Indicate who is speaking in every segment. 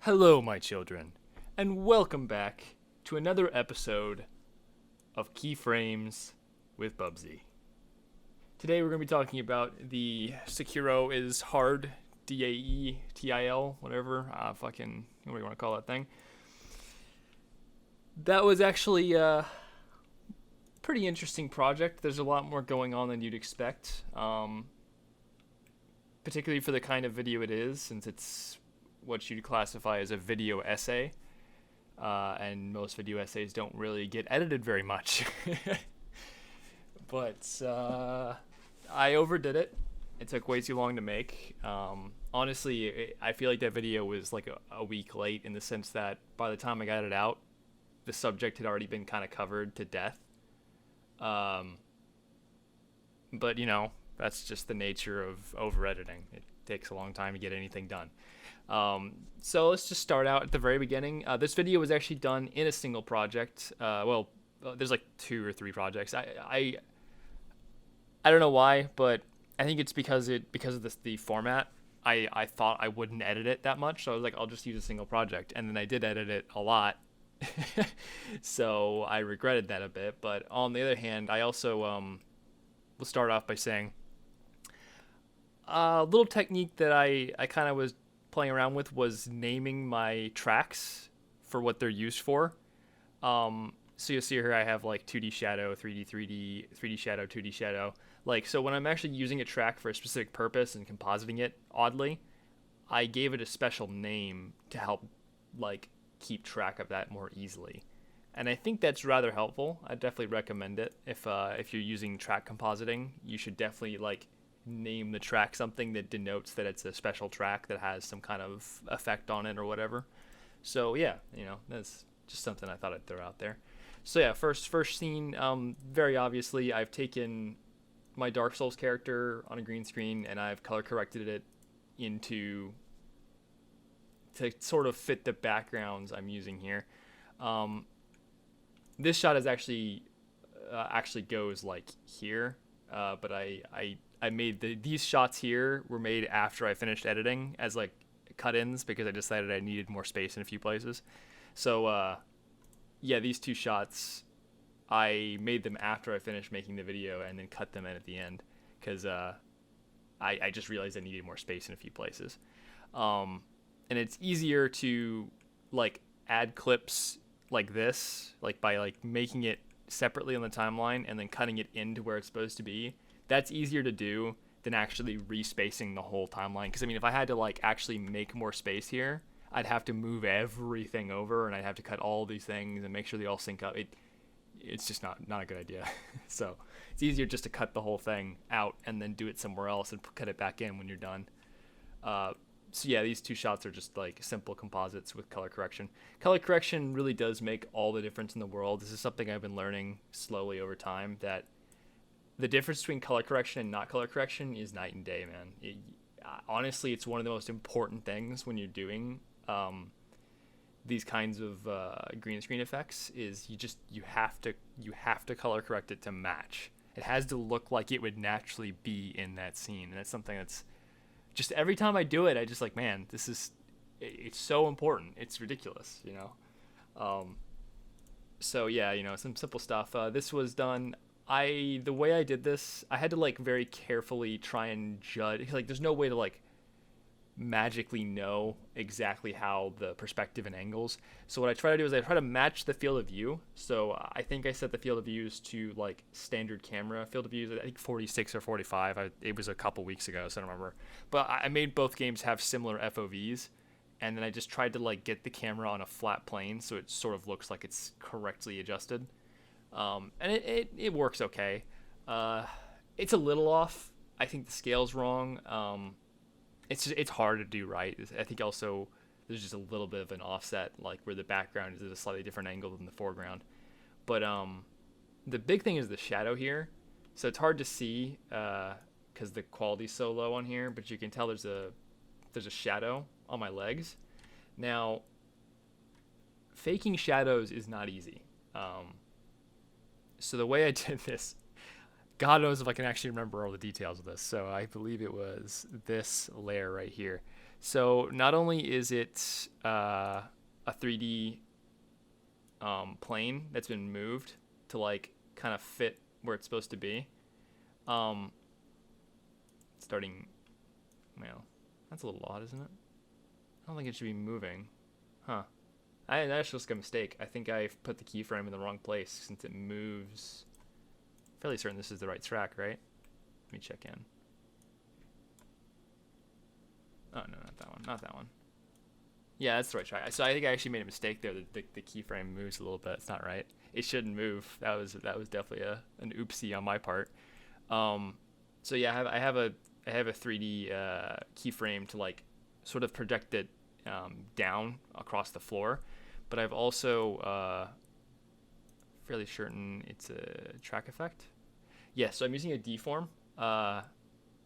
Speaker 1: Hello, my children, and welcome back to another episode of Keyframes with Bubsy. Today we're going to be talking about the Sekiro is Hard, DAETIL, whatever, fucking, what do you want to call that thing? That was actually a pretty interesting project. There's a lot more going on than you'd expect, particularly for the kind of video it is, since it's what you'd classify as a video essay, and most video essays don't really get edited very much. But I overdid it. It took way too long to make. Honestly, I feel like that video was like a week late in the sense that by the time I got it out, the subject had already been kind of covered to death. But that's just the nature of over editing. It takes a long time to get anything done. So let's just start out at the very beginning. This video was actually done in a single project. There's like 2 or 3 projects. I don't know why, but I think it's because of the format. I thought I wouldn't edit it that much, so I was like, I'll just use a single project, and then I did edit it a lot. So I regretted that a bit. But on the other hand, I also will start off by saying a little technique that I kind of was playing around with was naming my tracks for what they're used for. So you'll see here I have like 2D shadow, 3D shadow, 2D shadow. Like, so when I'm actually using a track for a specific purpose and compositing it oddly, I gave it a special name to help like keep track of that more easily. And I think that's rather helpful. I definitely recommend it. If you're using track compositing, you should definitely like name the track something that denotes that it's a special track that has some kind of effect on it or whatever. So yeah, that's just something I thought I'd throw out there. So yeah, first scene, very obviously I've taken my Dark Souls character on a green screen and I've color corrected it to sort of fit the backgrounds I'm using here. This shot is actually goes like here, but I made these shots here were made after I finished editing as like cut-ins because I decided I needed more space in a few places. So yeah, these 2 shots I made them after I finished making the video and then cut them in at the end because I just realized I needed more space in a few places. And it's easier to like add clips like this, like by like making it separately on the timeline and then cutting it into where it's supposed to be. That's easier to do than actually respacing the whole timeline. Because I mean, if I had to like actually make more space here, I'd have to move everything over and I'd have to cut all these things and make sure they all sync up. It's just not a good idea. So it's easier just to cut the whole thing out and then do it somewhere else and cut it back in when you're done. So yeah, these 2 shots are just like simple composites with color correction. Color correction really does make all the difference in the world. This is something I've been learning slowly over time, that the difference between color correction and not color correction is night and day, man. Honestly, it's one of the most important things when you're doing these kinds of green screen effects. Is you have to color correct it to match. It has to look like it would naturally be in that scene, and that's something that's just every time I do it, I just like, man, it's so important. It's ridiculous, So yeah, some simple stuff. This was done. The way I did this, I had to like very carefully try and judge. Like, there's no way to like magically know exactly how the perspective and angles. So what I try to do is I try to match the field of view. So I think I set the field of views to like standard camera field of views. I think 46 or 45. It was a couple weeks ago, so I don't remember. But I made both games have similar FOVs, and then I just tried to like get the camera on a flat plane so it sort of looks like it's correctly adjusted. And it works okay. It's a little off. I think the scale's wrong. It's hard to do right. I think also there's just a little bit of an offset, like where the background is at a slightly different angle than the foreground. But the big thing is the shadow here. So it's hard to see because the quality's so low on here. But you can tell there's a shadow on my legs. Now, faking shadows is not easy. So the way I did this, God knows if I can actually remember all the details of this. So I believe it was this layer right here. So not only is it a 3D plane that's been moved to like kind of fit where it's supposed to be. Um, starting, well, that's a little odd, isn't it? I don't think it should be moving. Huh. That's just a mistake. I think I put the keyframe in the wrong place since it moves. Fairly certain this is the right track, right? Let me check in. Oh, no, not that one. Not that one. Yeah, that's the right track. So I think I actually made a mistake there. The keyframe moves a little bit. It's not right. It shouldn't move. That was definitely an oopsie on my part. So yeah, I have a 3D keyframe to like sort of project it down across the floor, but I've also fairly certain it's a track effect. Yeah, so I'm using a deform.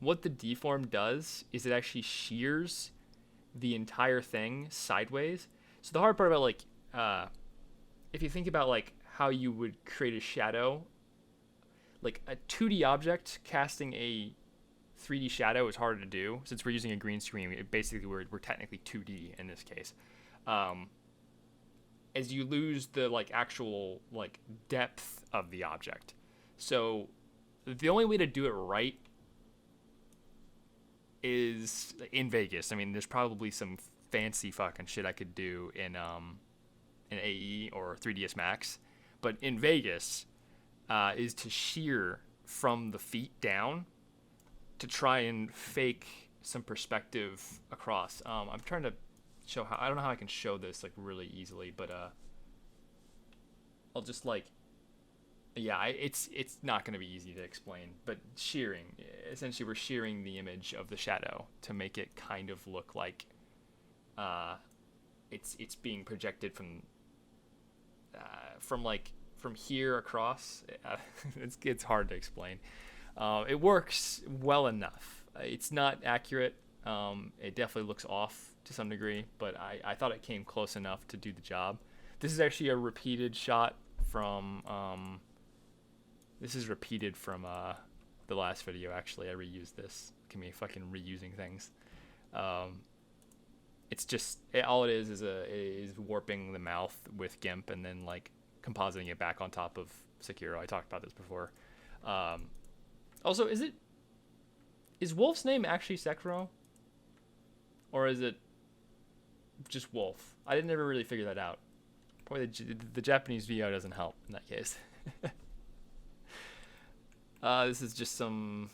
Speaker 1: What the deform does is it actually shears the entire thing sideways. So the hard part about like if you think about like how you would create a shadow, like a 2D object casting a 3D shadow is harder to do since we're using a green screen. Basically, we're technically 2D in this case. As you lose the like actual like depth of the object. So the only way to do it right is in Vegas. I mean, there's probably some fancy fucking shit I could do in AE or 3ds Max, but in Vegas is to shear from the feet down to try and fake some perspective across. I'm trying to show how. I don't know how I can show this like really easily, but I'll just like. Yeah, it's not going to be easy to explain, but shearing, essentially we're shearing the image of the shadow to make it kind of look like it's being projected from here across. It's hard to explain. It works well enough. It's not accurate. It definitely looks off to some degree, but I thought it came close enough to do the job. This is actually a repeated shot from this is repeated from the last video. Actually, I reused this. Can be fucking reusing things. It's just all it is warping the mouth with GIMP and then like compositing it back on top of Sekiro. I talked about this before. Also, is Wolf's name actually Sekiro, or is it just Wolf? I didn't ever really figure that out. Probably the Japanese VO doesn't help in that case. This is just some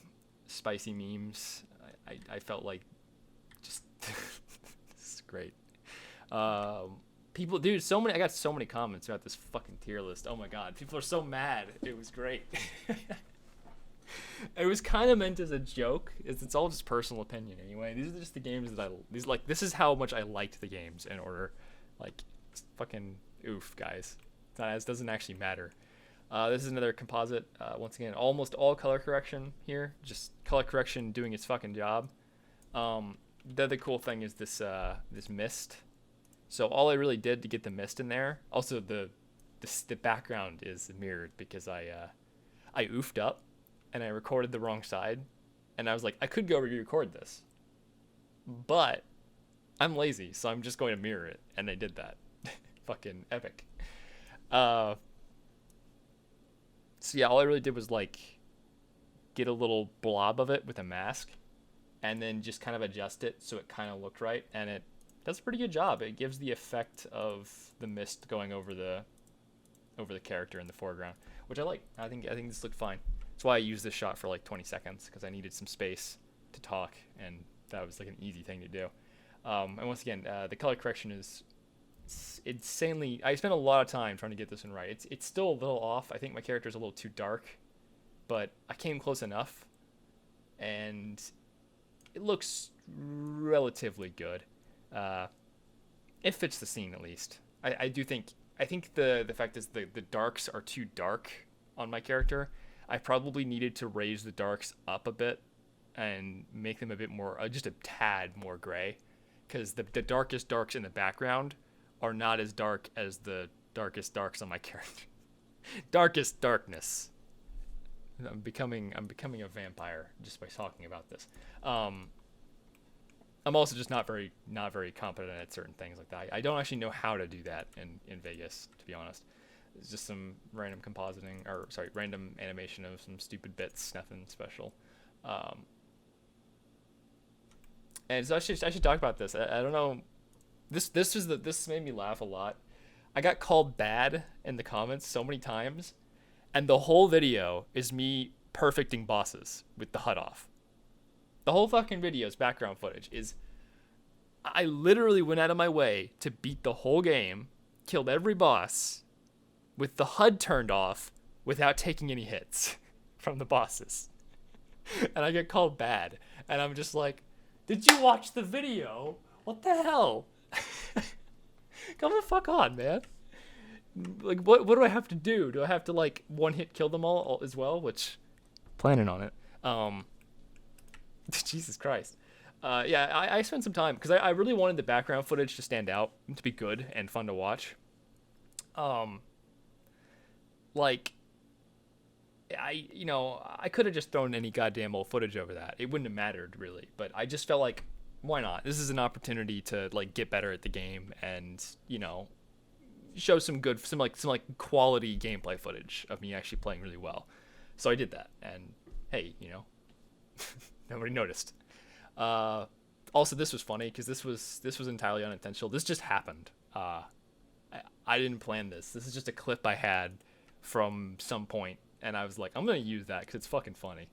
Speaker 1: spicy memes. I felt like just this is great. People, dude, I got so many comments about this fucking tier list. Oh my god, people are so mad. It was great. It was kind of meant as a joke. It's all just personal opinion anyway. These are just the games that this is how much I liked the games in order. Like, fucking oof, guys. It doesn't actually matter. This is another composite. Once again, almost all color correction here. Just color correction doing its fucking job. The other cool thing is this mist. So all I really did to get the mist in there. Also, the background is mirrored because I oofed up and I recorded the wrong side, and I was like, I could go re-record this, but I'm lazy, so I'm just going to mirror it, and I did that. Fucking epic. So yeah, all I really did was like get a little blob of it with a mask and then just kind of adjust it so it kind of looked right, and it does a pretty good job. It gives the effect of the mist going over the character in the foreground, which I like. I think this looked fine. That's why I used this shot for like 20 seconds, because I needed some space to talk, and that was like an easy thing to do. And once again, the color correction is insanely. I spent a lot of time trying to get this one right. It's still a little off. I think my character's a little too dark, but I came close enough, and it looks relatively good. It fits the scene at least. I think the fact is the darks are too dark on my character. I probably needed to raise the darks up a bit and make them a bit more, just a tad more gray, because the darkest darks in the background are not as dark as the darkest darks on my character. Darkest darkness. I'm becoming a vampire just by talking about this. I'm also just not very competent at certain things like that. I don't actually know how to do that in Vegas, to be honest. It's just some random compositing, or sorry, random animation of some stupid bits, nothing special. Um, and so I should talk about this. I don't know. This made me laugh a lot. I got called bad in the comments so many times, and the whole video is me perfecting bosses with the HUD off. The whole fucking video's background footage is I literally went out of my way to beat the whole game, killed every boss with the HUD turned off without taking any hits from the bosses. And I get called bad. And I'm just like, did you watch the video? What the hell? Come the fuck on, man. Like, what do I have to do? Do I have to, like, one hit kill them all as well? Which, planning on it. Jesus Christ. Yeah, I spent some time, because I really wanted the background footage to stand out, to be good and fun to watch. Like, I could have just thrown any goddamn old footage over that. It wouldn't have mattered, really. But I just felt like, why not? This is an opportunity to, like, get better at the game and, show some quality gameplay footage of me actually playing really well. So I did that, and hey, nobody noticed. Also, this was funny because this was entirely unintentional. This just happened. I didn't plan this. This is just a clip I had from some point, and I was like, I'm gonna use that because it's fucking funny.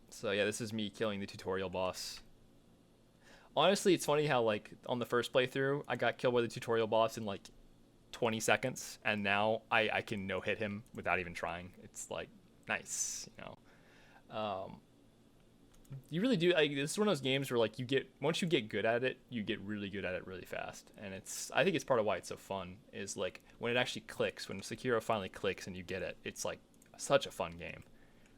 Speaker 1: So yeah, this is me killing the tutorial boss. Honestly, it's funny how, like, on the first playthrough, I got killed by the tutorial boss in, like, 20 seconds, and now I can no-hit him without even trying. It's, like, nice, You really do, like, this is one of those games where, like, once you get good at it, you get really good at it really fast. And I think it's part of why it's so fun, is, like, when it actually clicks, when Sekiro finally clicks and you get it, it's, like, such a fun game.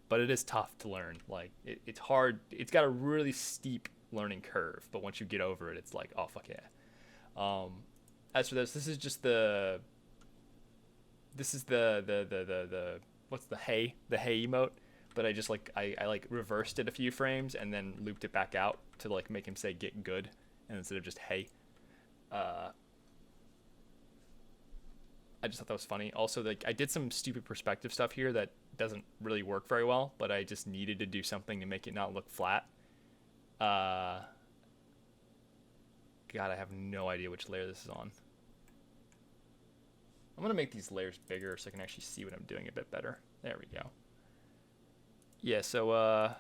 Speaker 1: But it is tough to learn. Like, it's hard. It's got a really steep learning curve, but once you get over it, it's like, oh fuck yeah. As for this is just the what's the hey emote, but I just like I like reversed it a few frames and then looped it back out to like make him say get good, and instead of just hey. I just thought that was funny. Also, like, I did some stupid perspective stuff here that doesn't really work very well, but I just needed to do something to make it not look flat. God, I have no idea which layer this is on. I'm gonna make these layers bigger so I can actually see what I'm doing a bit better. There we go. Yeah, so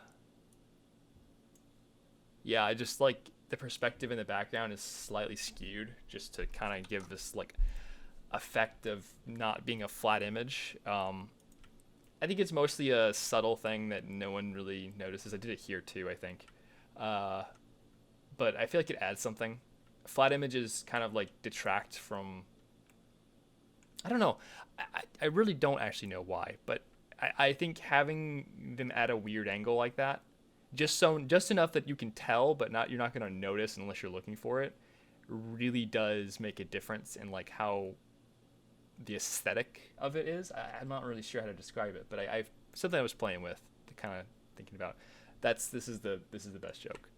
Speaker 1: yeah, I just like the perspective in the background is slightly skewed just to kind of give this like effect of not being a flat image. I think it's mostly a subtle thing that no one really notices. I did it here too, I think. But I feel like it adds something. Flat images kind of like detract from, I don't know. I really don't actually know why, but I think having them at a weird angle like that, just enough that you can tell, but you're not going to notice unless you're looking for it, really does make a difference in like how the aesthetic of it is. I'm not really sure how to describe it, but I've something I was playing with, kind of thinking about. This is the best joke.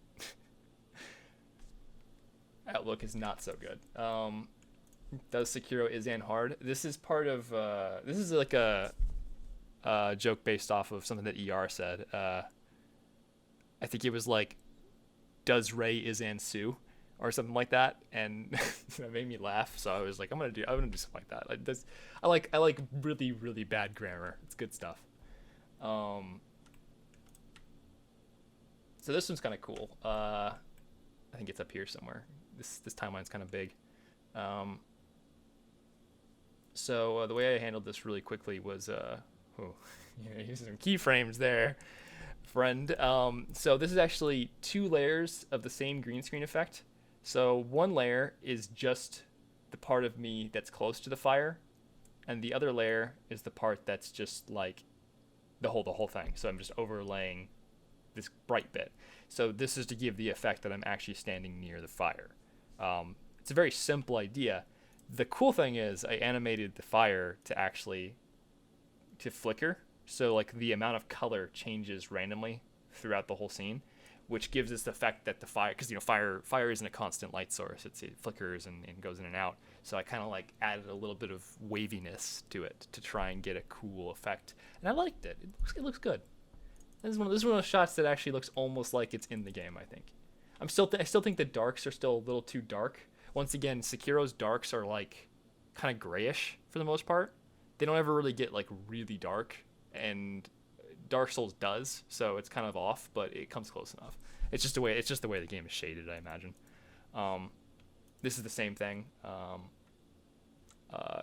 Speaker 1: Outlook is not so good. Does Sekiro Izan hard? This is part of this is like a joke based off of something that ER said. I think it was like, does Ray Izan sue or something like that, and that made me laugh. So I was like, I'm gonna do something like that. I like really really bad grammar. It's good stuff. So this one's kind of cool. I think it's up here somewhere. This timeline's kind of big. So the way I handled this really quickly was using some keyframes there, friend. So this is actually 2 layers of the same green screen effect. So one layer is just the part of me that's close to the fire, and the other layer is the part that's just like the whole thing. So I'm just overlaying this bright bit. So this is to give the effect that I'm actually standing near the fire. It's a very simple idea. The cool thing is I animated the fire to flicker. So like the amount of color changes randomly throughout the whole scene, which gives this effect that the fire, because fire isn't a constant light source. It flickers and goes in and out. So I kind of like added a little bit of waviness to it to try and get a cool effect, and I liked it. It looks good. This is one of those shots that actually looks almost like it's in the game. I think. I still think the darks are still a little too dark. Once again, Sekiro's darks are like kind of grayish for the most part. They don't ever really get like really dark, and Dark Souls does, so it's kind of off, but it comes close enough. It's just the way the game is shaded, I imagine. This is the same thing.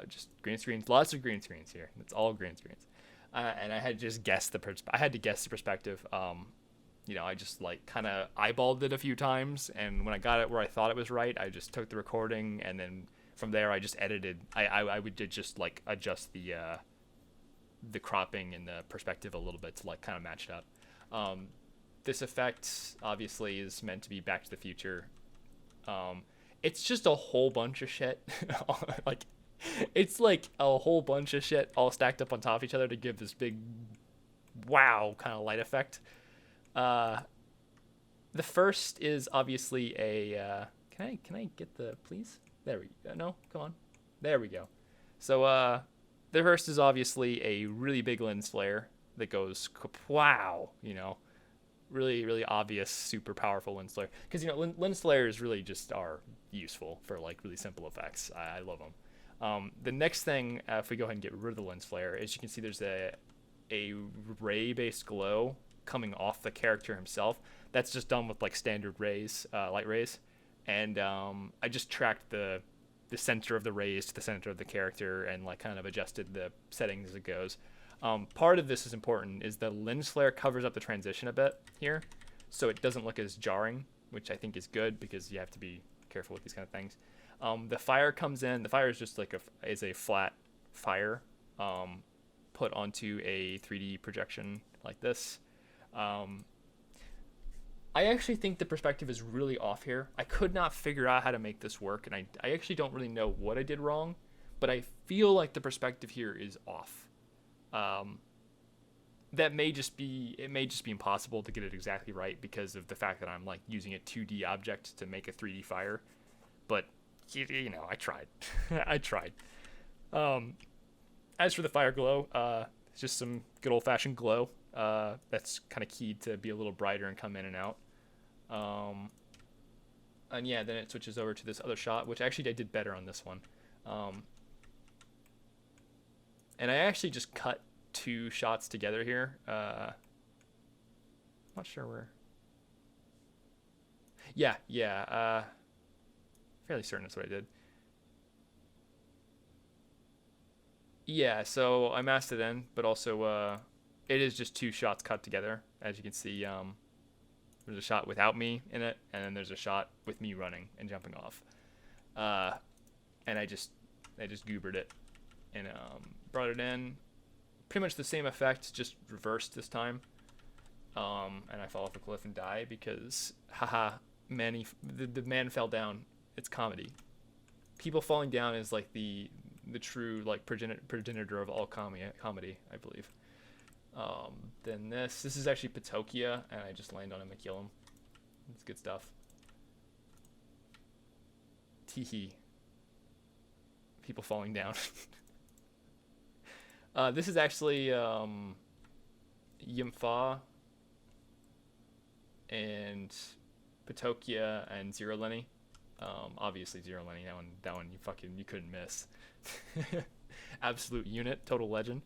Speaker 1: Just green screens, lots of green screens here. It's all green screens, and I had just guessed the perspective. I just like kind of eyeballed it a few times, and when I got it where I thought it was right, I just took the recording, and then from there I just edited. I would just like adjust the cropping and the perspective a little bit to like kind of match it up. This effect obviously is meant to be Back to the Future. It's just a whole bunch of shit. Like it's like a whole bunch of shit all stacked up on top of each other to give this big wow kind of light effect. The first is obviously a can I get the please? There we go. No, come on. There we go. So the first is obviously a really big lens flare that goes wow, really, really obvious, super powerful lens flare. Because, lens flares really just are useful for, like, really simple effects. I love them. The next thing, if we go ahead and get rid of the lens flare, is you can see there's a ray-based glow coming off the character himself. That's just done with, like, standard rays, light rays. And I just tracked the center of the rays to the center of the character and like kind of adjusted the settings as it goes. Part of this is important is the lens flare covers up the transition a bit here, so it doesn't look as jarring, which I think is good because you have to be careful with these kind of things. The fire comes in. The fire is just like a flat fire put onto a 3D projection like this. I actually think the perspective is really off here. I could not figure out how to make this work, and I actually don't really know what I did wrong, but I feel like the perspective here is off. It may just be impossible to get it exactly right because of the fact that I'm like using a 2D object to make a 3D fire, but I tried. I tried. As for the fire glow, it's just some good old-fashioned glow. That's kind of keyed to be a little brighter and come in and out. And yeah, then it switches over to this other shot, which actually I did better on this one. And I actually just cut two shots together here. I'm not sure where. Yeah. Fairly certain that's what I did. Yeah, so I masked it in, but also it is just two shots cut together. As you can see, there's a shot without me in it, and then there's a shot with me running and jumping off. And I just goobered it and brought it in. Pretty much the same effect, just reversed this time. And I fall off a cliff and die because, haha, the man fell down. It's comedy. People falling down is like the true like progenitor of all comedy, I believe. Then this is actually Patokia, and I just land on him and kill him. It's good stuff. Teehee. People falling down. This is actually Yimfa and Patokia and Zero Lenny. Obviously Zero Lenny, that one you couldn't miss. Absolute unit, total legend.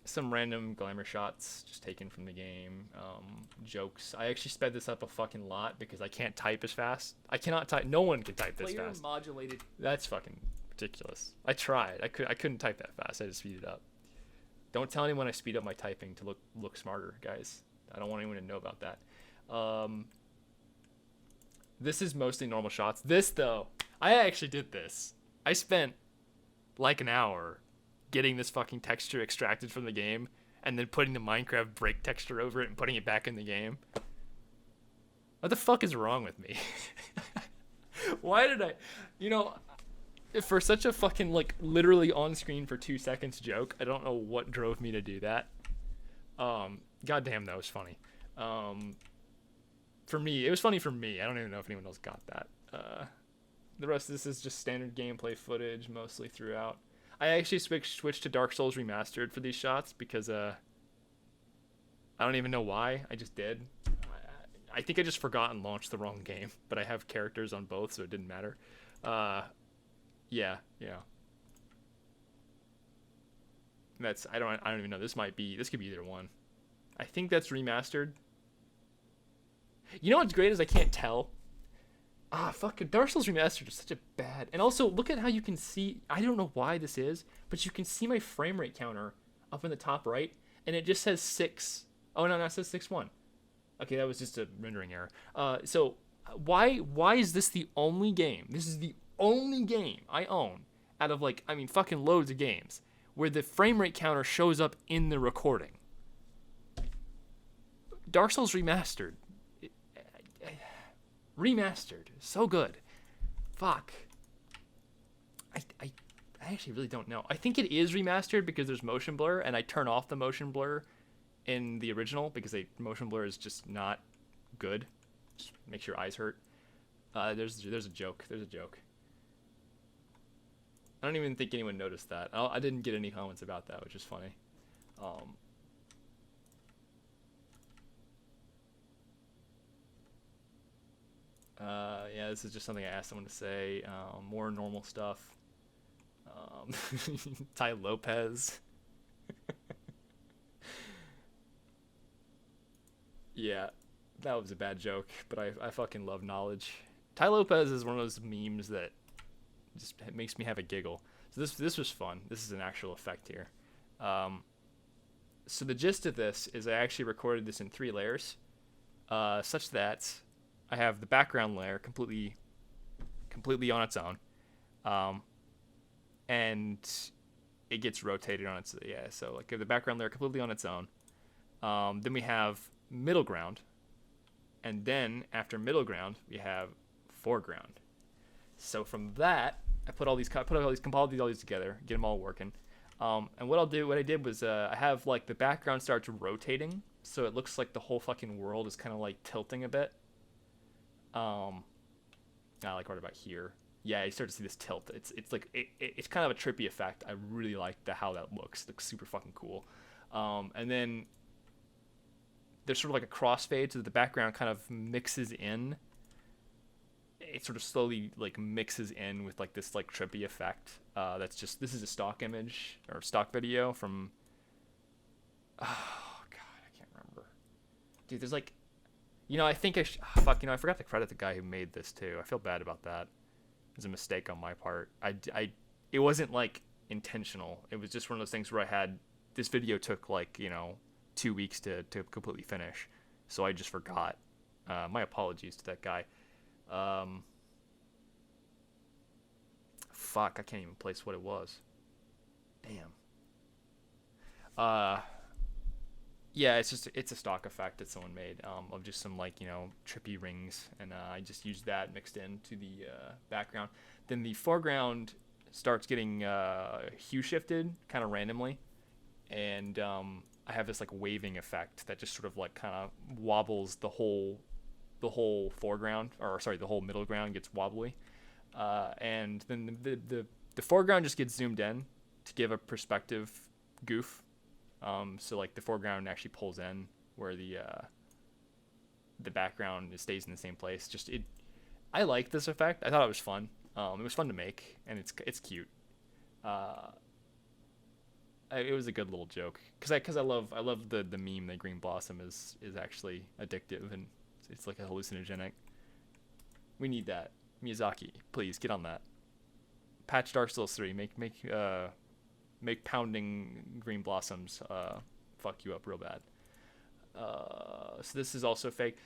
Speaker 1: Some random glamour shots just taken from the game. Jokes. I actually sped this up a fucking lot because I can't type as fast. I cannot type. No one can type this fast.
Speaker 2: Modulated.
Speaker 1: That's fucking ridiculous. I tried. I couldn't type that fast. I had to speed it up. Don't tell anyone I speed up my typing to look smarter, guys. I don't want anyone to know about that. This is mostly normal shots. This, though, I actually did this. I spent like an hour getting this fucking texture extracted from the game and then putting the Minecraft break texture over it and putting it back in the game. What the fuck is wrong with me? Why did I... for such a fucking, like, literally on screen for 2 seconds joke, I don't know what drove me to do that. Goddamn, that was funny. For me, it was funny for me. I don't even know if anyone else got that. The rest of this is just standard gameplay footage, mostly throughout. I actually switched to Dark Souls Remastered for these shots because I don't even know why. I just did. I think I just forgot and launched the wrong game, but I have characters on both, so it didn't matter. Yeah. That's I don't even know. This could be either one. I think that's remastered. You know what's great is I can't tell. Fucking Dark Souls Remastered is such a bad. And also, look at how you can see. I don't know why this is, but you can see my frame rate counter up in the top right, and it just says 6. Oh no, it says 6.1. Okay, that was just a rendering error. So why is this the only game? This is the only game I own out of fucking loads of games where the frame rate counter shows up in the recording. Dark Souls Remastered. Remastered. So good. Fuck. I actually really don't know. I think it is remastered because there's motion blur, and I turn off the motion blur in the original because motion blur is just not good. Just makes your eyes hurt. There's a joke. There's a joke. I don't even think anyone noticed that. I didn't get any comments about that, which is funny. Yeah, this is just something I asked someone to say. More normal stuff. Ty Lopez. Yeah, that was a bad joke, but I fucking love knowledge. Ty Lopez is one of those memes that just makes me have a giggle. So this was fun. This is an actual effect here. So the gist of this is I actually recorded this in 3 layers, such that I have the background layer completely on its own, and it gets rotated on its So like the background layer completely on its own. Then we have middle ground, and then after middle ground we have foreground. So from that, I compiled all these together, get them all working. And what I did was I have like the background starts rotating, so it looks like the whole fucking world is kind of like tilting a bit. Like right about here. Yeah, you start to see this tilt. It's kind of a trippy effect. I really like how that looks. It looks super fucking cool. And then there's sort of like a crossfade, so that the background kind of mixes in. It sort of slowly like mixes in with like this like trippy effect. This is a stock image or stock video from. Oh god, I can't remember. Dude, there's like, I think I forgot to credit the guy who made this too. I feel bad about that. It was a mistake on my part. It wasn't like intentional. It was just one of those things where this video took like 2 weeks to completely finish, so I just forgot. My apologies to that guy. Fuck, I can't even place what it was. Damn. Yeah, it's a stock effect that someone made of just some trippy rings, and I just used that mixed into the background. Then the foreground starts getting hue shifted kind of randomly, and I have this like waving effect that just sort of like kind of wobbles the whole foreground, or sorry, the whole middle ground gets wobbly, and then the foreground just gets zoomed in to give a perspective goof. So like the foreground actually pulls in where the background stays in the same place. I like this effect. I thought it was fun. It was fun to make, and it's cute. It was a good little joke because I love the meme that Green Blossom is actually addictive, and it's like a hallucinogenic. We need that. Miyazaki, please get on that. Patch Dark Souls 3. Make pounding Green Blossoms fuck you up real bad. So this is also fake.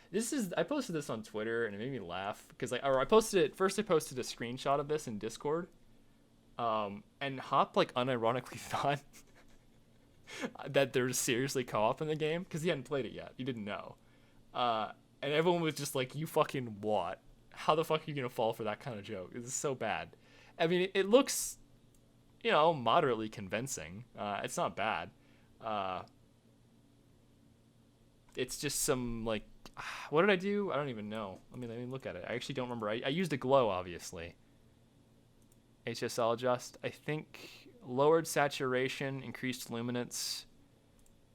Speaker 1: I posted this on Twitter and it made me laugh because I posted a screenshot of this in Discord, and Hop like unironically thought that there's seriously co-op in the game because he hadn't played it yet. He didn't know, and everyone was just like, "You fucking what? How the fuck are you gonna fall for that kind of joke? This is so bad." I mean, it looks, moderately convincing. It's not bad. It's just some like, what did I do? I don't even know. Let me look at it. I actually don't remember. I used a glow, obviously. HSL adjust. I think lowered saturation, increased luminance,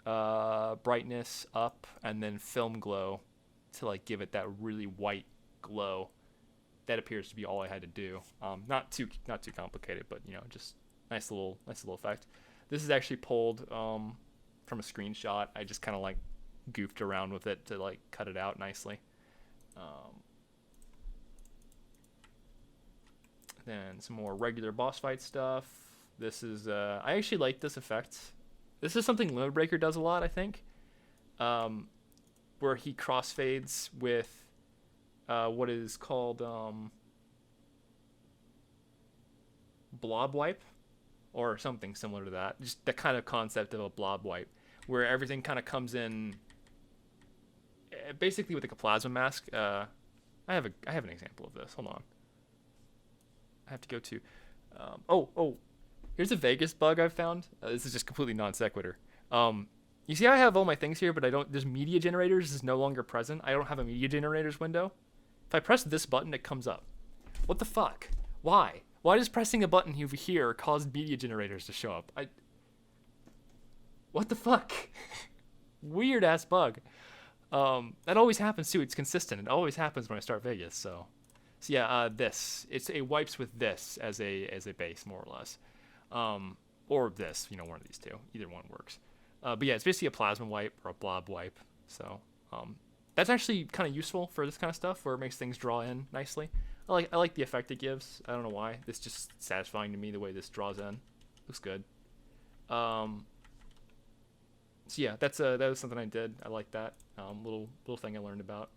Speaker 1: brightness up, and then film glow to like give it that really white glow. That appears to be all I had to do. Not too complicated, but you know, just nice little effect. This is actually pulled from a screenshot. I just kind of like goofed around with it to like cut it out nicely. Then some more regular boss fight stuff. This is I actually like this effect. This is something Limit Breaker does a lot, I think, where he crossfades with what is called blob wipe, or something similar to that. Just the kind of concept of a blob wipe, where everything kind of comes in, basically with like a plasma mask. I have an example of this. Hold on. I have to go to. Here's a Vegas bug I've found. This is just completely non sequitur. You see, I have all my things here, but I don't. There's media generators is no longer present. I don't have a media generators window. If I press this button, it comes up. What the fuck? Why? Why does pressing a button over here cause media generators to show up? What the fuck? Weird ass bug. That always happens too. It's consistent. It always happens when I start Vegas. So yeah, it wipes with this as a base, more or less, or this. You know, one of these two. Either one works. But yeah, it's basically a plasma wipe or a blob wipe. So that's actually kind of useful for this kind of stuff, where it makes things draw in nicely. I like the effect it gives. I don't know why. It's just satisfying to me the way this draws in. Looks good. So yeah, that was something I did. I like that. Little thing I learned about.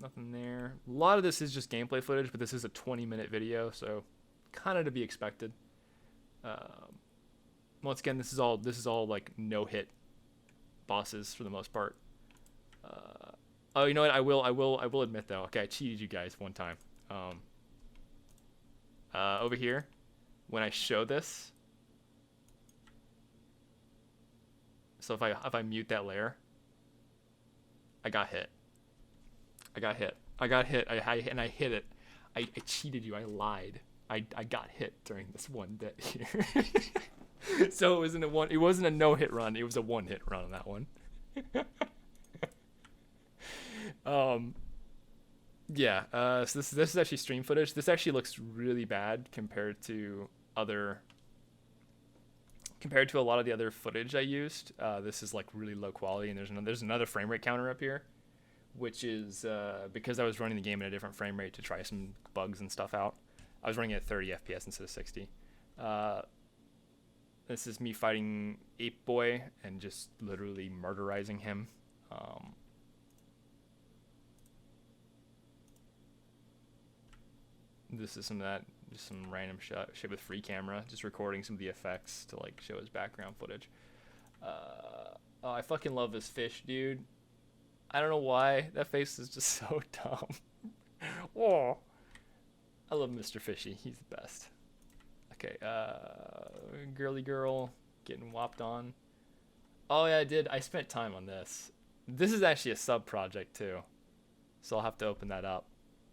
Speaker 1: Nothing there. A lot of this is just gameplay footage, but this is a 20-minute video, so kind of to be expected. Once again, this is all like no-hit bosses for the most part. Oh, you know what? I will admit though. Okay, I cheated you guys one time. Over here, when I show this, so if I mute that layer, I got hit. And I hit it. I cheated you. I lied. I got hit during this one bit here. So it wasn't a no-hit run. It was a one-hit run on that one. Yeah. So this is actually stream footage. This actually looks really bad compared to a lot of the other footage I used. This is like really low quality, and there's another frame rate counter up here, which is because I was running the game at a different frame rate to try some bugs and stuff out. I was running at 30 FPS instead of 60. This is me fighting Ape Boy and just literally murderizing him. This is some random shit with free camera, just recording some of the effects to like show his background footage. I fucking love this fish, dude. I don't know why. That face is just so dumb. Oh, I love Mr. Fishy. He's the best. Okay, girly girl getting whopped on. Oh yeah, I did. I spent time on this. This is actually a sub project too, so I'll have to open that up.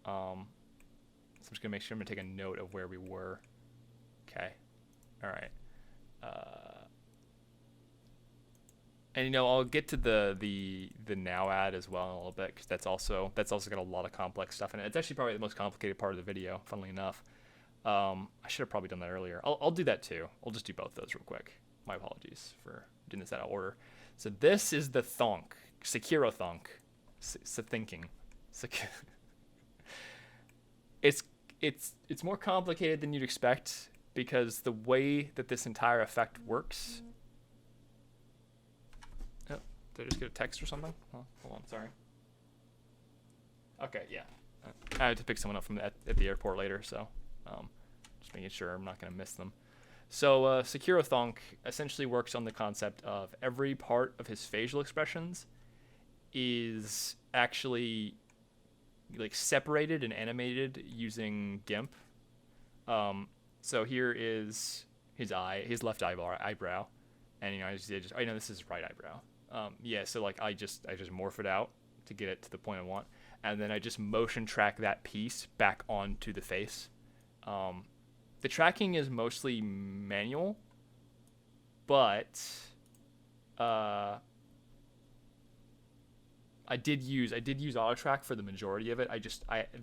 Speaker 1: So I'm just gonna make sure I'm gonna take a note of where we were. Okay. All right. And you know, I'll get to the now ad as well in a little bit, because that's also got a lot of complex stuff in it. It's actually probably the most complicated part of the video, funnily enough. I should have probably done that earlier. I'll do that too. I'll just do both those real quick. My apologies for doing this out of order. So this is the thonk, Sekiro thonk. Thinking. It's more complicated than you'd expect, because the way that this entire effect works. Oh, did I just get a text or something? Oh, hold on, sorry. Okay, yeah. I had to pick someone up from at the airport later, so just making sure I'm not going to miss them. So Sekiro Thonk essentially works on the concept of every part of his facial expressions is actually like separated and animated using GIMP. So here is his left eyebrow. And I know this is right eyebrow. Yeah, so like I just morph it out to get it to the point I want, and then I just motion track that piece back onto the face. The tracking is mostly manual, but I did use auto track for the majority of it.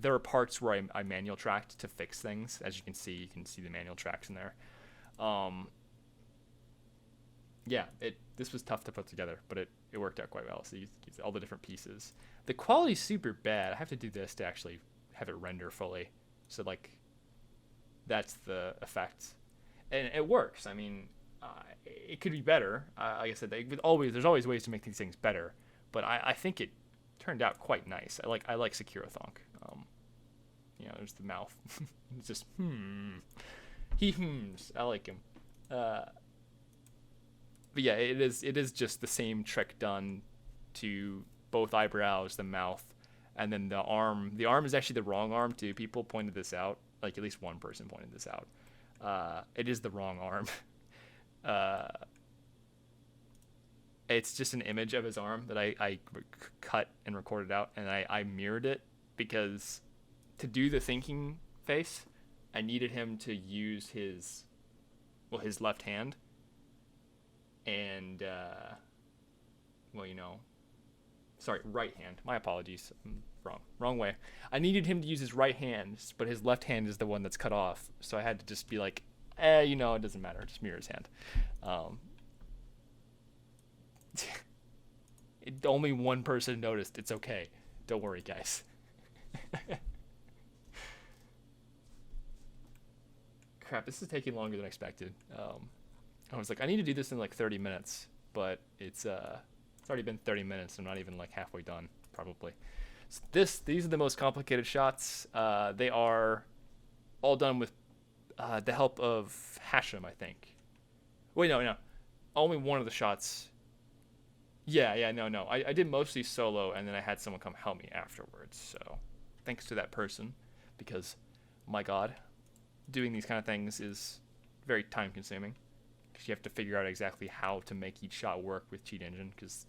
Speaker 1: There are parts where I manual tracked to fix things. As you can see the manual tracks in there. Yeah, this was tough to put together, but it worked out quite well. So you see all the different pieces. The quality's super bad. I have to do this to actually have it render fully. So like, that's the effect, and it works. I mean, it could be better. Like I said, there's always ways to make these things better. But I think it turned out quite nice. I like Securathonk. There's the mouth. It's just he hms. I like him. But yeah, it is just the same trick done to both eyebrows, the mouth, and then the arm. The arm is actually the wrong arm too. People pointed this out. Like at least one person pointed this out. It is the wrong arm. It's just an image of his arm that I cut and recorded out, and I mirrored it because to do the thinking face, I needed him to use his left hand, and right hand. My apologies, I'm wrong way. I needed him to use his right hand, but his left hand is the one that's cut off, so I had to just be like, it doesn't matter, just mirror his hand. Only one person noticed. It's okay. Don't worry, guys. Crap, this is taking longer than expected. I was like, I need to do this in like 30 minutes, but it's already been 30 minutes. I'm not even like halfway done, probably. So these are the most complicated shots. They are all done with the help of Hashem, I think. Wait, no. Only one of the shots. Yeah, no. I did mostly solo, and then I had someone come help me afterwards. So, thanks to that person, because, my God, doing these kind of things is very time-consuming. Because you have to figure out exactly how to make each shot work with Cheat Engine. Because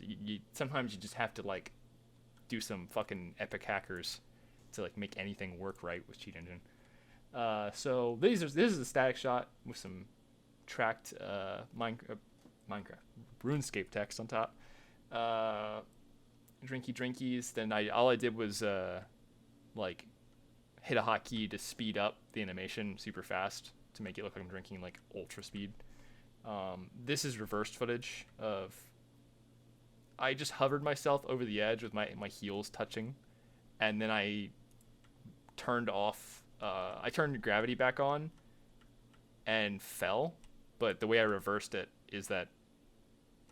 Speaker 1: sometimes you just have to like do some fucking epic hackers to like make anything work right with Cheat Engine. So this is a static shot with some tracked Minecraft RuneScape text on top. Drinkies. Then all I did was like hit a hotkey to speed up the animation super fast to make it look like I'm drinking like ultra speed. This is reversed footage of I just hovered myself over the edge with my heels touching, and then I turned gravity back on and fell, but the way I reversed it is that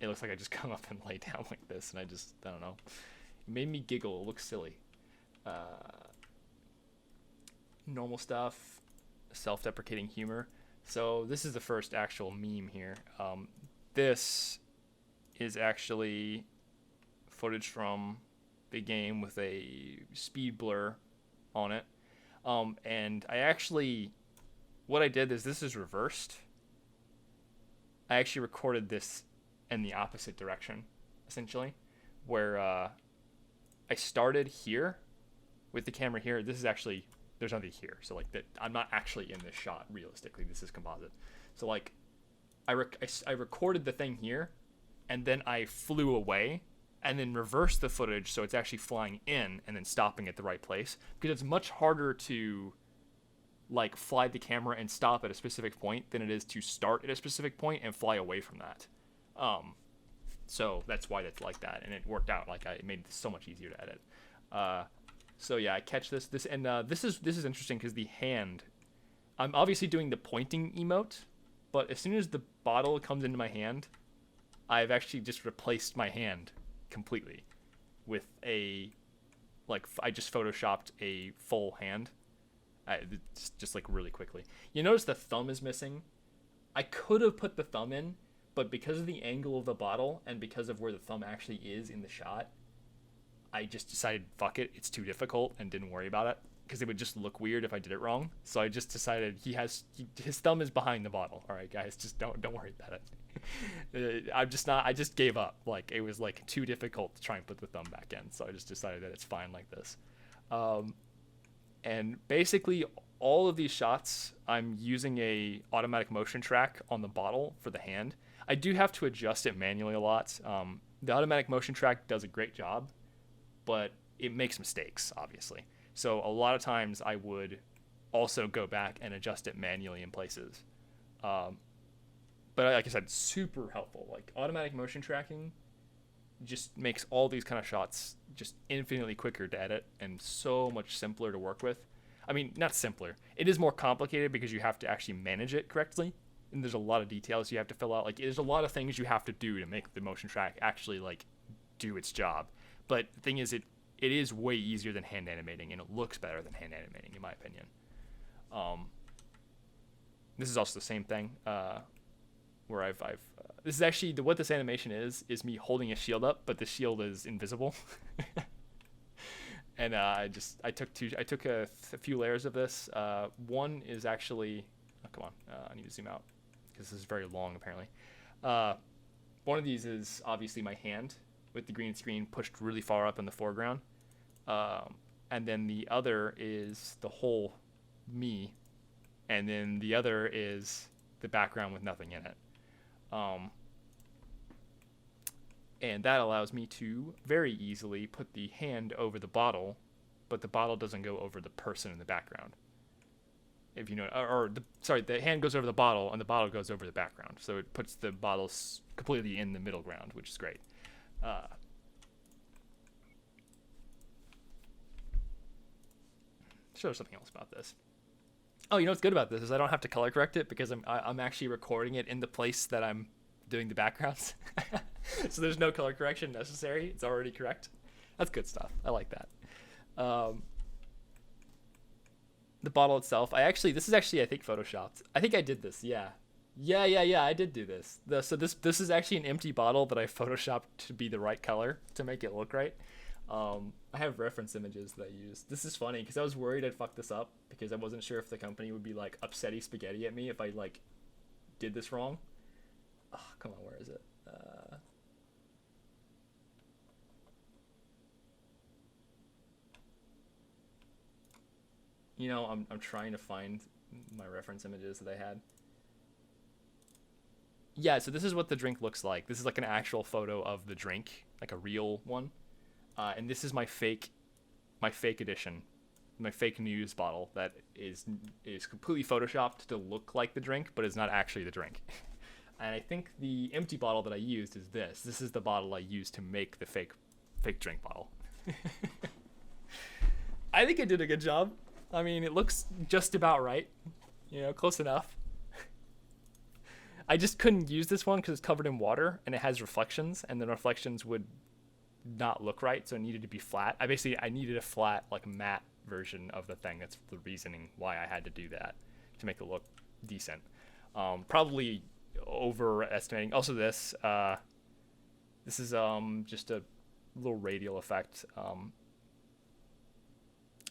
Speaker 1: it looks like I just come up and lay down like this, and I don't know. It made me giggle. It looks silly. Normal stuff, self-deprecating humor. So this is the first actual meme here. This is actually footage from the game with a speed blur on it. And what I did is this is reversed. I actually recorded this in the opposite direction, essentially, where I started here with the camera here. This is actually, there's nothing here, so like that I'm not actually in this shot realistically. This is composite. So like I recorded the thing here, and then I flew away and then reversed the footage so it's actually flying in and then stopping at the right place, because it's much harder to like fly the camera and stop at a specific point than it is to start at a specific point and fly away from that. So that's why it's like that, and it worked out. Like it made it so much easier to edit. So yeah, I catch this is interesting because the hand, I'm obviously doing the pointing emote, but as soon as the bottle comes into my hand, I've actually just replaced my hand completely with I just photoshopped a full hand. Just like really quickly. You notice the thumb is missing. I could have put the thumb in, but because of the angle of the bottle and because of where the thumb actually is in the shot, I just decided, fuck it, it's too difficult, and didn't worry about it because it would just look weird if I did it wrong. So I just decided his thumb is behind the bottle. All right, guys, just don't worry about it. I'm just not. I just gave up. Like it was like too difficult to try and put the thumb back in, so I just decided that it's fine like this. Um, and basically, all of these shots, I'm using a automatic motion track on the bottle for the hand. I do have to adjust it manually a lot. The automatic motion track does a great job, but it makes mistakes, obviously. So a lot of times I would also go back and adjust it manually in places. Um, but like I said, super helpful. Like automatic motion tracking just makes all these kind of shots just infinitely quicker to edit and so much simpler to work with. I mean, not simpler. It is more complicated because you have to actually manage it correctly. And there's a lot of details you have to fill out. Like there's a lot of things you have to do to make the motion track actually like do its job. But the thing is, it is way easier than hand animating, and it looks better than hand animating, in my opinion. This is also the same thing, where I've this is actually what this animation is me holding a shield up, but the shield is invisible. And I took a few layers of this. One is actually, oh, come on, I need to zoom out because this is very long apparently. One of these is obviously my hand with the green screen pushed really far up in the foreground. And then the other is the whole me. And then the other is the background with nothing in it. And that allows me to very easily put the hand over the bottle, but the bottle doesn't go over the person in the background. If you know, the hand goes over the bottle and the bottle goes over the background. So it puts the bottles completely in the middle ground, which is great. Show something else about this. Oh, you know what's good about this is I don't have to color correct it because I'm actually recording it in the place that I'm doing the backgrounds. So there's no color correction necessary. It's already correct. That's good stuff. I like that. The bottle itself, this is actually, I think, photoshopped. I think I did this. Yeah. I did do this. So this is actually an empty bottle that I photoshopped to be the right color to make it look right. I have reference images that I used. This is funny because I was worried I'd fuck this up because I wasn't sure if the company would be like upsetty spaghetti at me if I like did this wrong. Oh, come on, where is it? I'm trying to find my reference images that I had. Yeah, so this is what the drink looks like. This is like an actual photo of the drink, like a real one. And this is my fake edition, my fake news bottle that is completely photoshopped to look like the drink, but is not actually the drink. And I think the empty bottle that I used is this. This is the bottle I used to make the fake drink bottle. I think I did a good job. I mean, it looks just about right, close enough. I just couldn't use this one because it's covered in water and it has reflections, and the reflections would not look right, so it needed to be flat. I needed a flat, like matte version of the thing. That's the reasoning why I had to do that, to make it look decent. Probably overestimating. Also, this is just a little radial effect.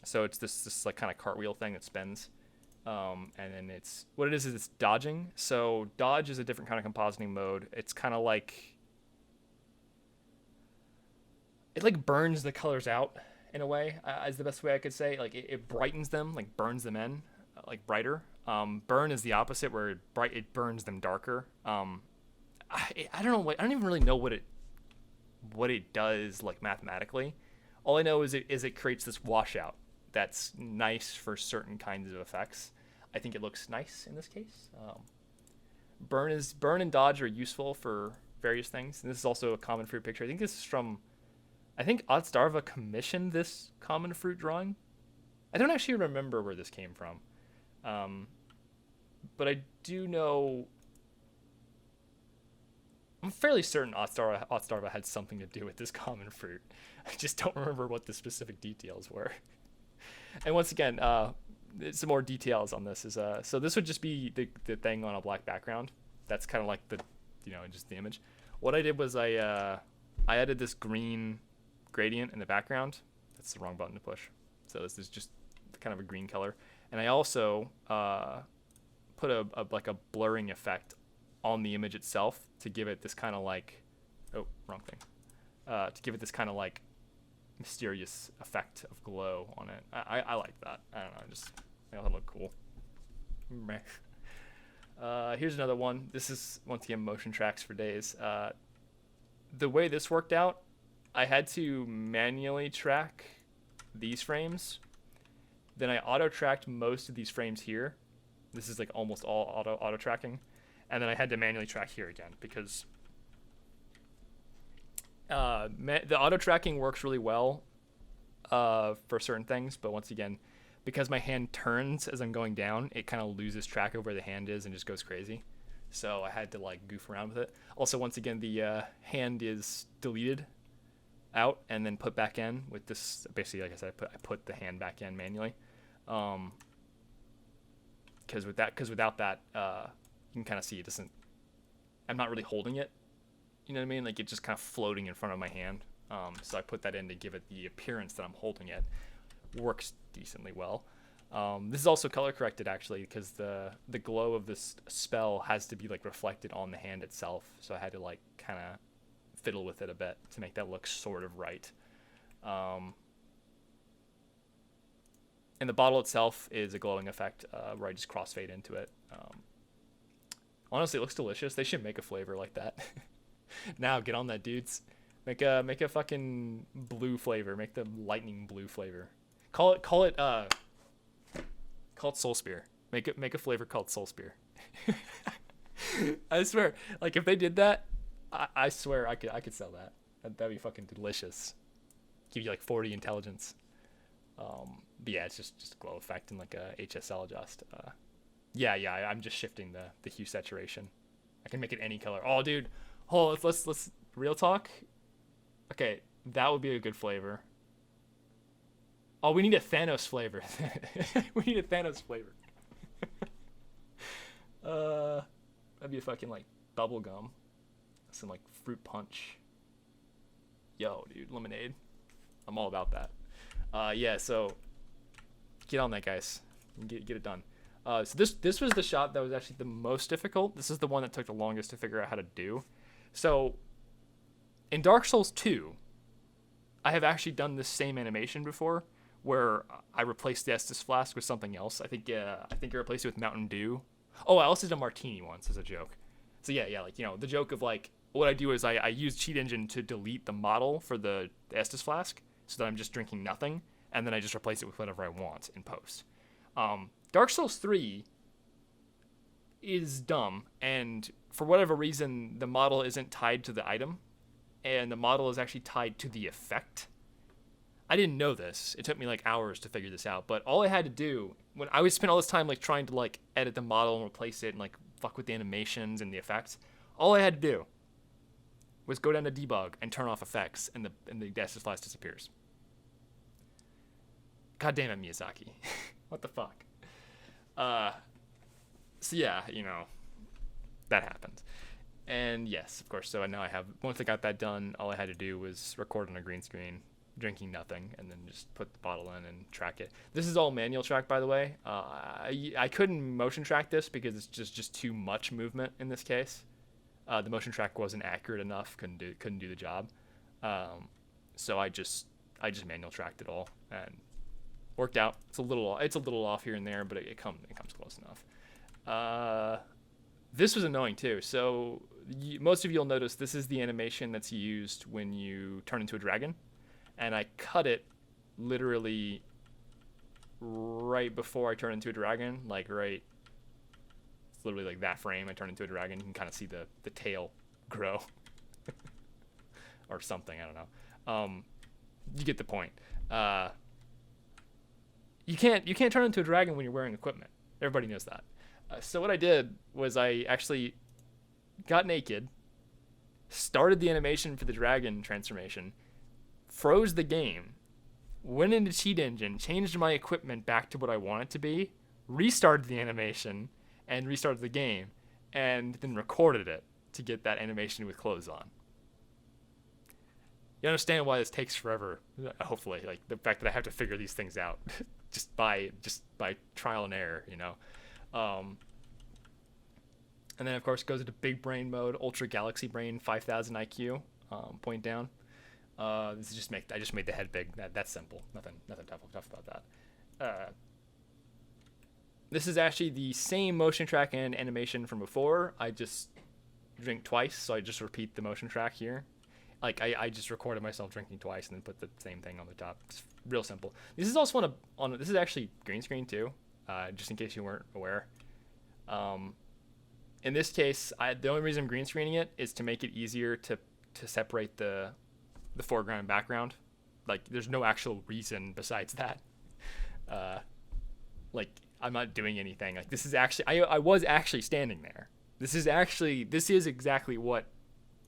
Speaker 1: So it's this like kind of cartwheel thing that spins. And then it's dodging. So dodge is a different kind of compositing mode. It's kind of like, it like burns the colors out in a way, is the best way I could say. Like it brightens them, like burns them in, like brighter. Burn is the opposite, where it burns them darker. I don't know. I don't even really know what it does like mathematically. All I know is it creates this washout that's nice for certain kinds of effects. I think it looks nice in this case. Burn and dodge are useful for various things. And this is also a common fruit picture. I think this is from, I think Otstarva commissioned this common fruit drawing. I don't actually remember where this came from. But I do know, I'm fairly certain Otstarva had something to do with this common fruit. I just don't remember what the specific details were. And once again, some more details on this is, so this would just be the thing on a black background. That's kind of like just the image. What I did was I added this green gradient in the background. That's the wrong button to push. So this is just kind of a green color. And I also put a blurring effect on the image itself to give it this kind of like, oh, wrong thing, to give it this kind of like mysterious effect of glow on it. I like that. I don't know, I thought it looked cool. Meh. Here's another one. This is, once again, motion tracks for days. The way this worked out, I had to manually track these frames. Then I auto-tracked most of these frames here. This is like almost all auto-tracking. And then I had to manually track here again because the auto-tracking works really well for certain things. But once again, because my hand turns as I'm going down, it kind of loses track of where the hand is and just goes crazy. So I had to like goof around with it. Also, once again, the hand is deleted out and then put back in with this. Basically, like I said, I put the hand back in manually. Because without that, you can kind of see it doesn't. I'm not really holding it. You know what I mean? Like it's just kind of floating in front of my hand. So I put that in to give it the appearance that I'm holding it. Works decently well. This is also color corrected actually because the glow of this spell has to be like reflected on the hand itself. So I had to like kind of fiddle with it a bit to make that look sort of right. And the bottle itself is a glowing effect where I just crossfade into it. Honestly, it looks delicious. They should make a flavor like that. Now, get on that, dudes. Make a fucking blue flavor. Make the lightning blue flavor. Call it Soul Spear. Make a flavor called Soul Spear. I swear, like if they did that, I swear I could sell that. That'd be fucking delicious. Give you like 40 intelligence. But yeah, it's just glow effect and like a HSL adjust. Yeah, I'm just shifting the hue saturation. I can make it any color. Oh, dude, let's real talk. Okay, that would be a good flavor. Oh, we need a Thanos flavor. We need a Thanos flavor. That'd be a fucking like bubble gum, some like fruit punch. Yo, dude, lemonade. I'm all about that. Yeah, so get on that, guys. Get it done. So this was the shot that was actually the most difficult. This is the one that took the longest to figure out how to do. So in Dark Souls 2, I have actually done this same animation before, where I replaced the Estus flask with something else. I think I replaced it with Mountain Dew. Oh, I also did a martini once as a joke. So yeah, like the joke of like what I do is I use Cheat Engine to delete the model for the Estus flask, so that I'm just drinking nothing, and then I just replace it with whatever I want in post. Dark Souls 3 is dumb, and for whatever reason, the model isn't tied to the item, and the model is actually tied to the effect. I didn't know this. It took me like hours to figure this out, but all I had to do, when I would spend all this time like trying to like edit the model and replace it and like fuck with the animations and the effects, all I had to do was go down to debug and turn off effects, and the Estus flask disappears. God damn it, Miyazaki. What the fuck? So yeah, that happened. And yes, of course, so now once I got that done, all I had to do was record on a green screen, drinking nothing, and then just put the bottle in and track it. This is all manual track, by the way. I couldn't motion track this because it's just too much movement in this case. The motion track wasn't accurate enough, couldn't do the job. So I just manual tracked it all and worked out. It's a little off here and there, but it comes close enough. This was annoying too. So most of you'll notice this is the animation that's used when you turn into a dragon, and I cut it literally right before I turn into a dragon, like right. It's literally like that frame. I turn into a dragon. You can kind of see the tail grow, or something. I don't know. You get the point. You can't turn into a dragon when you're wearing equipment. Everybody knows that. So what I did was I actually got naked, started the animation for the dragon transformation, froze the game, went into Cheat Engine, changed my equipment back to what I want it to be, restarted the animation, and restarted the game, and then recorded it to get that animation with clothes on. You understand why this takes forever, hopefully. Like the fact that I have to figure these things out just by trial and error, And then of course it goes into big brain mode, ultra galaxy brain, 5,000 IQ, point down. This is I just made the head big. That's simple. Nothing tough about that. This is actually the same motion track and animation from before. I just drink twice, so I just repeat the motion track here. Like I just recorded myself drinking twice and then put the same thing on the top. It's real simple. This is also on this is actually green screen too, just in case you weren't aware. In this case, the only reason I'm green screening it is to make it easier to separate the foreground and background. Like there's no actual reason besides that. Like I'm not doing anything. Like this is actually I was actually standing there. This is exactly what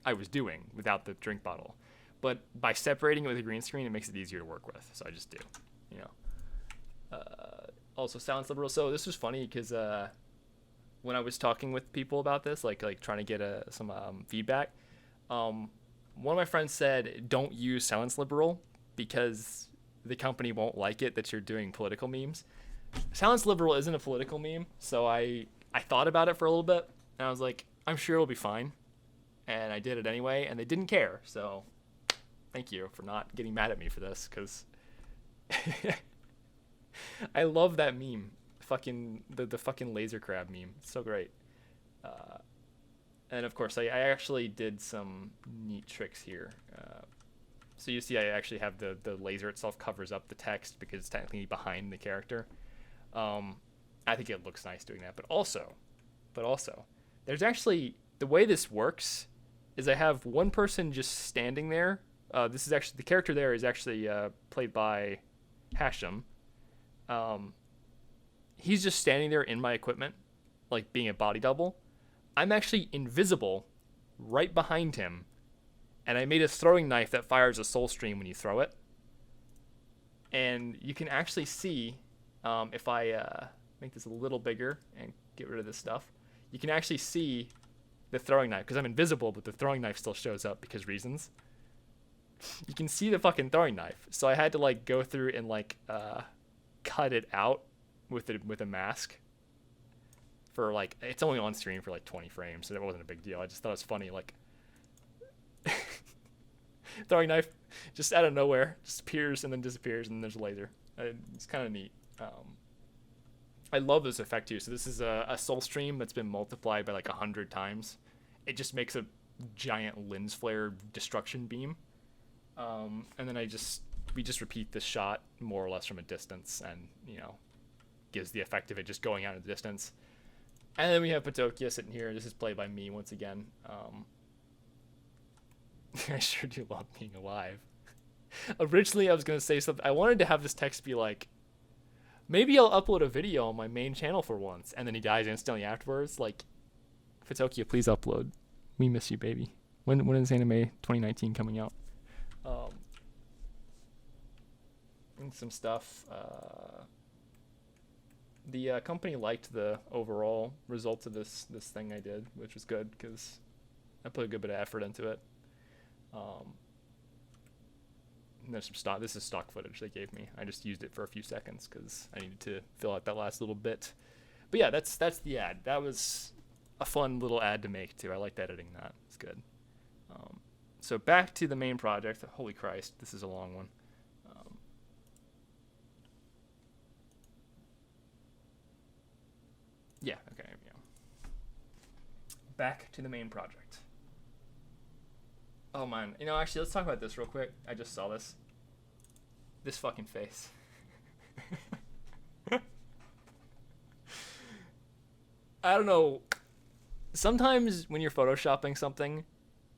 Speaker 1: I was doing without the drink bottle. But by separating it with a green screen, it makes it easier to work with. So I just do, you know. Also silence liberal. So this was funny because when I was talking with people about this, like trying to get some feedback, one of my friends said, don't use silence liberal because the company won't like it that you're doing political memes. Silence liberal isn't a political meme, so I thought about it for a little bit, and I was like, I'm sure it'll be fine. And I did it anyway, and they didn't care, so thank you for not getting mad at me for this, because I love that meme. The fucking laser crab meme. It's so great. And of course, I actually did some neat tricks here. So you see I actually have the laser itself covers up the text because it's technically behind the character. I think it looks nice doing that. But also, there's actually, the way this works is I have one person just standing there. This is actually, the character there is actually played by Hashem. He's just standing there in my equipment, like being a body double. I'm actually invisible right behind him, and I made a throwing knife that fires a soul stream when you throw it. And you can actually see, if I make this a little bigger and get rid of this stuff, you can actually see the throwing knife, because I'm invisible, but the throwing knife still shows up because reasons. You can see the fucking throwing knife. So I had to like go through and like cut it out with a mask. For like, it's only on screen for like 20 frames, so that wasn't a big deal. I just thought it was funny, like throwing knife just out of nowhere, just appears and then disappears, and then there's a laser. It's kind of neat. I love this effect too. So this is a soul stream that's been multiplied by like 100 times. It just makes a giant lens flare destruction beam. And then we just repeat this shot more or less from a distance, and you know, gives the effect of it just going out in the distance. And then we have Patokia sitting here. This is played by me once again. I sure do love being alive. Originally, I was going to say something. I wanted to have this text be like, maybe I'll upload a video on my main channel for once. And then he dies instantly afterwards. Like, Patokia, please upload. We miss you, baby. When is Anime 2019 coming out? And some stuff. The company liked the overall results of this thing I did, which was good because I put a good bit of effort into it. And there's some stock. This is stock footage they gave me. I just used it for a few seconds because I needed to fill out that last little bit. But yeah, that's the ad. That was a fun little ad to make too. I liked editing that. It's good. So back to the main project. Holy Christ, this is a long one. Yeah, okay, yeah. Back to the main project. Oh man, you know, actually, let's talk about this real quick. I just saw this. This fucking face. I don't know. Sometimes when you're photoshopping something,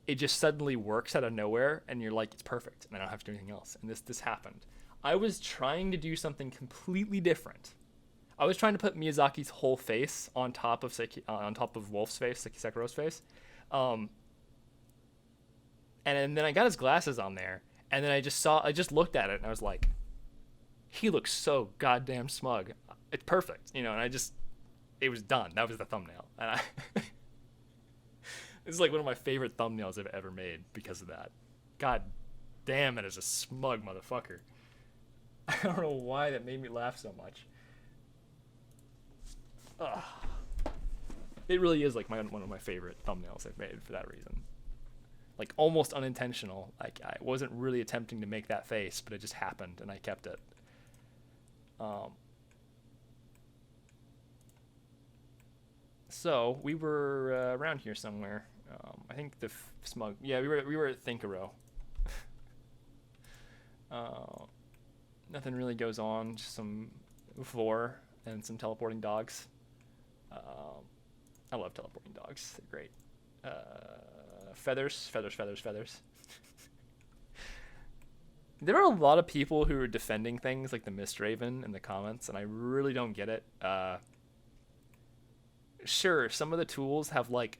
Speaker 1: it just suddenly works out of nowhere, and you're like, it's perfect, and I don't have to do anything else. And this happened. I was trying to do something completely different. I was trying to put Miyazaki's whole face on top of Wolf's face, Sekiro's face, and then I got his glasses on there, and then I just looked at it, and I was like, he looks so goddamn smug. It's perfect, you know. And it was done. That was the thumbnail, and this is like one of my favorite thumbnails I've ever made because of that. God damn, it is a smug motherfucker. I don't know why that made me laugh so much. Ugh. It really is like one of my favorite thumbnails I've made for that reason. Like almost unintentional. Like I wasn't really attempting to make that face, but it just happened and I kept it. So we were around here somewhere. I think the smug. Yeah, we were at Thinkero. Nothing really goes on. Just some vor and some teleporting dogs. I love teleporting dogs. They're great. Feathers. There are a lot of people who are defending things like the Mist Raven in the comments, and I really don't get it. Sure, some of the tools have like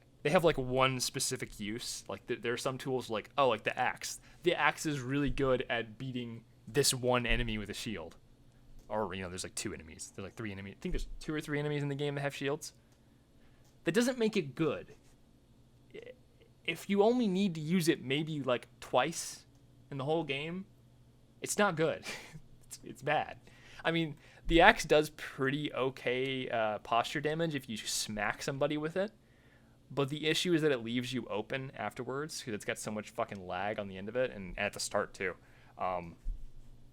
Speaker 1: one specific use. Like there are some tools like like the axe. The axe is really good at beating this one enemy with a shield. Or there's like 2 enemies. There's like 3 enemies. I think there's 2 or 3 enemies in the game that have shields. That doesn't make it good. If you only need to use it maybe like twice in the whole game, it's not good. It's bad. I mean, the axe does pretty okay posture damage if you smack somebody with it, but the issue is that it leaves you open afterwards because it's got so much fucking lag on the end of it and at the start too.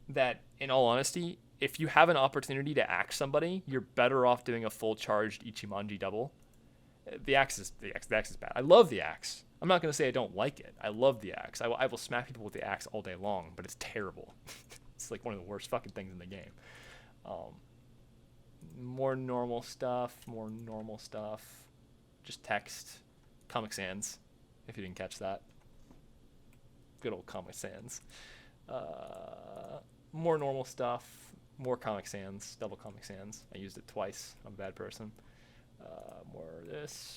Speaker 1: That, in all honesty, if you have an opportunity to axe somebody, you're better off doing a full charged Ichimonji double. The axe is bad. I love the axe. I'm not going to say I don't like it. I love the axe. I will smack people with the axe all day long, but it's terrible. It's like one of the worst fucking things in the game. More normal stuff. Just text. Comic Sans, if you didn't catch that. Good old Comic Sans. More normal stuff. More Comic Sans. Double Comic Sans. I used it twice. I'm a bad person.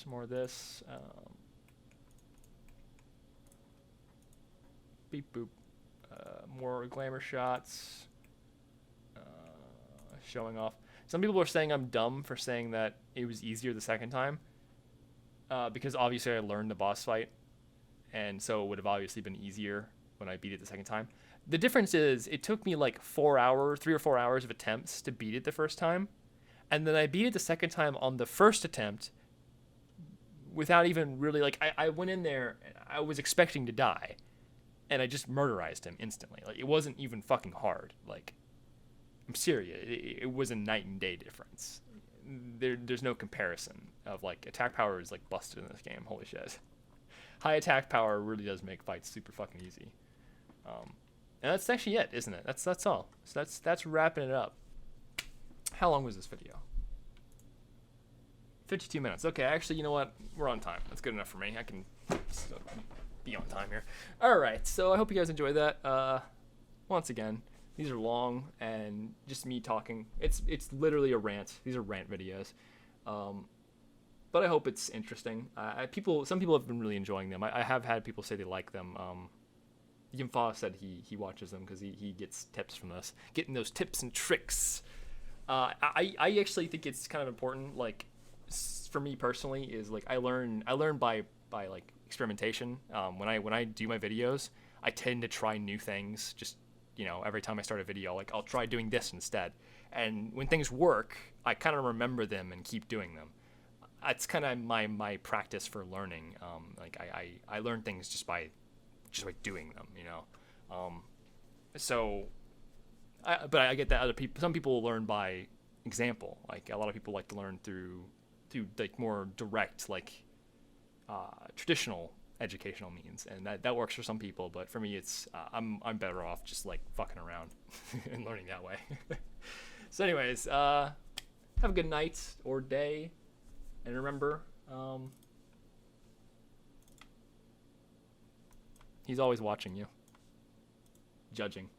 Speaker 1: More this. Beep boop. More glamour shots. Showing off. Some people are saying I'm dumb for saying that it was easier the second time. Because obviously I learned the boss fight. And so it would have obviously been easier when I beat it the second time. The difference is it took me like 3 or 4 hours of attempts to beat it the first time. And then I beat it the second time on the first attempt without even really, like, I went in there, and I was expecting to die, and I just murderized him instantly. Like, it wasn't even fucking hard. Like, I'm serious. It was a night and day difference. There's no comparison of, like, attack power is, like, busted in this game. Holy shit. High attack power really does make fights super fucking easy. And that's actually it, isn't it? That's all. So that's wrapping it up. How long was this video? 52 minutes. Okay, actually, you know what? We're on time. That's good enough for me. I can be on time here. All right, so I hope you guys enjoyed that. Once again, these are long and just me talking. It's literally a rant. These are rant videos. But I hope it's interesting. Some people have been really enjoying them. I have had people say they like them. Yimfa said he watches them because he gets tips from us. Getting those tips and tricks. I actually think it's kind of important. Like, for me personally, is like I learn by like experimentation. When I do my videos, I tend to try new things. Just every time I start a video, like I'll try doing this instead. And when things work, I kind of remember them and keep doing them. That's kind of my practice for learning. Like I learn things just by doing them. But I get that some people learn by example. Like a lot of people like to learn through like more direct, like traditional educational means, and that works for some people. But for me, it's I'm better off just like fucking around and learning that way. So, anyways, have a good night or day, and remember, he's always watching you, judging.